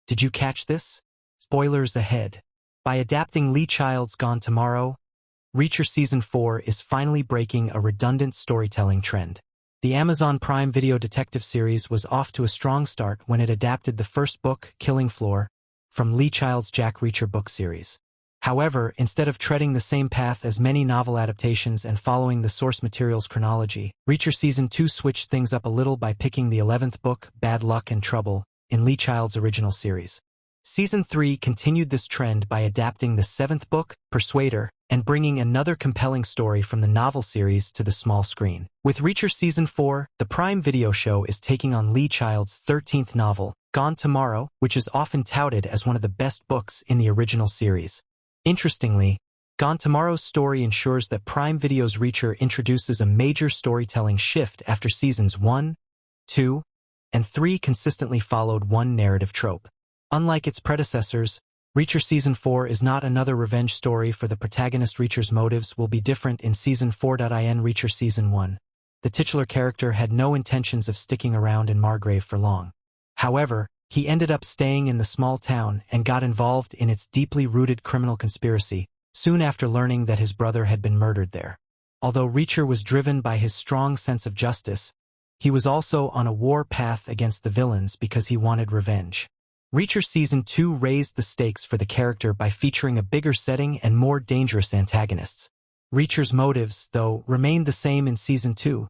Did you catch this? Spoilers ahead. By adapting Lee Child's Gone Tomorrow, Reacher Season 4 is finally breaking a redundant storytelling trend. The Amazon Prime Video detective series was off to a strong start when it adapted the first book, Killing Floor, from Lee Child's Jack Reacher book series. However, instead of treading the same path as many novel adaptations and following the source material's chronology, Reacher Season 2 switched things up a little by picking the 11th book, Bad Luck and Trouble, in Lee Child's original series. Season 3 continued this trend by adapting the 7th book, Persuader, and bringing another compelling story from the novel series to the small screen. With Reacher Season 4, the Prime Video show is taking on Lee Child's 13th novel, Gone Tomorrow, which is often touted as one of the best books in the original series. Interestingly, Gone Tomorrow's story ensures that Prime Video's Reacher introduces a major storytelling shift after Seasons 1, 2, and 3 consistently followed one narrative trope. Unlike its predecessors, Reacher Season 4 is not another revenge story for the protagonist. Reacher's motives will be different in Season 4. In Reacher Season 1, the titular character had no intentions of sticking around in Margrave for long. However, he ended up staying in the small town and got involved in its deeply rooted criminal conspiracy, soon after learning that his brother had been murdered there. Although Reacher was driven by his strong sense of justice, he was also on a war path against the villains because he wanted revenge. Reacher Season 2 raised the stakes for the character by featuring a bigger setting and more dangerous antagonists. Reacher's motives, though, remained the same in Season 2,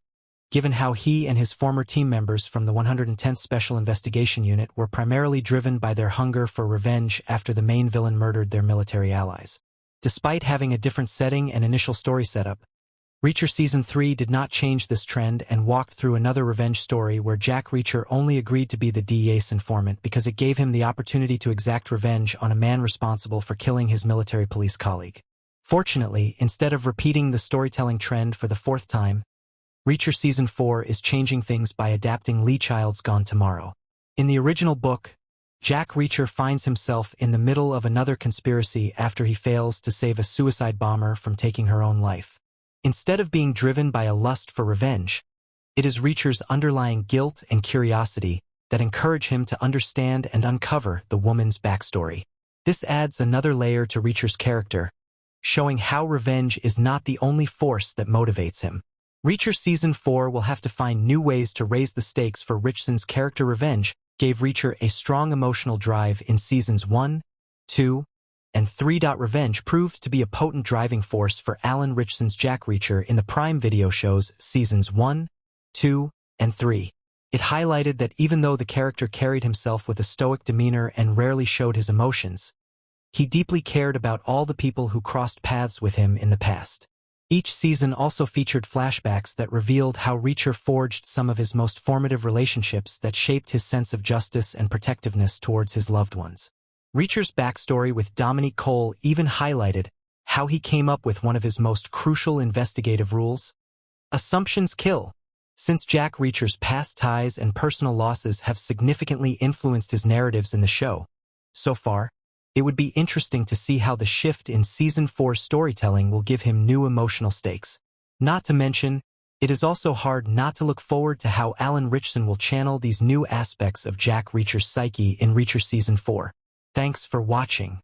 given how he and his former team members from the 110th Special Investigation Unit were primarily driven by their hunger for revenge after the main villain murdered their military allies. Despite having a different setting and initial story setup, Reacher Season 3 did not change this trend and walked through another revenge story where Jack Reacher only agreed to be the DEA's informant because it gave him the opportunity to exact revenge on a man responsible for killing his military police colleague. Fortunately, instead of repeating the storytelling trend for the fourth time, Reacher Season 4 is changing things by adapting Lee Child's Gone Tomorrow. In the original book, Jack Reacher finds himself in the middle of another conspiracy after he fails to save a suicide bomber from taking her own life. Instead of being driven by a lust for revenge, it is Reacher's underlying guilt and curiosity that encourage him to understand and uncover the woman's backstory. This adds another layer to Reacher's character, showing how revenge is not the only force that motivates him. Reacher Season 4 will have to find new ways to raise the stakes for Richson's character. Revenge gave Reacher a strong emotional drive in Seasons 1, 2, and 3. Revenge proved to be a potent driving force for Alan Ritchson's Jack Reacher in the Prime Video show's Seasons 1, 2, and 3. It highlighted that even though the character carried himself with a stoic demeanor and rarely showed his emotions, he deeply cared about all the people who crossed paths with him in the past. Each season also featured flashbacks that revealed how Reacher forged some of his most formative relationships that shaped his sense of justice and protectiveness towards his loved ones. Reacher's backstory with Dominique Cole even highlighted how he came up with one of his most crucial investigative rules: assumptions kill. Since Jack Reacher's past ties and personal losses have significantly influenced his narratives in the show, so far, it would be interesting to see how the shift in Season 4's storytelling will give him new emotional stakes. Not to mention, it is also hard not to look forward to how Alan Ritchson will channel these new aspects of Jack Reacher's psyche in Reacher Season 4. Thanks for watching.